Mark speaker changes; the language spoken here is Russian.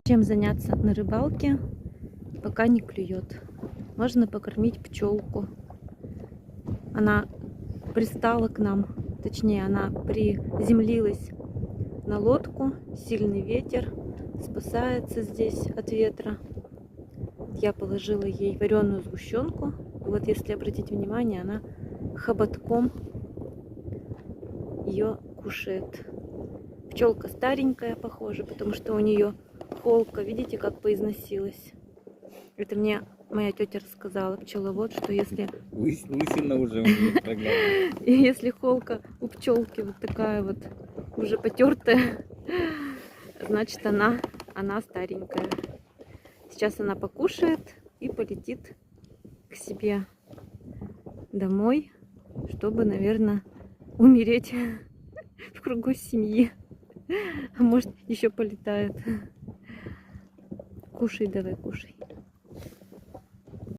Speaker 1: Чем заняться на рыбалке, пока не клюет. Можно покормить пчелку. Она пристала к нам, точнее, она приземлилась на лодку. Сильный ветер, спасается здесь от ветра. Я положила ей вареную сгущенку. И вот, если обратить внимание, она хоботком ее кушает. Пчелка старенькая, похоже, потому что у нее холка, видите, как поизносилась. Это мне моя тетя рассказала, пчеловод, что если...
Speaker 2: Лысина уже у нее проглядывает.
Speaker 1: И если холка у пчелки вот такая вот уже потертая, значит она старенькая. Сейчас она покушает и полетит к себе домой, чтобы, наверное, умереть в кругу семьи. А может, еще полетает. Кушай, давай, кушай.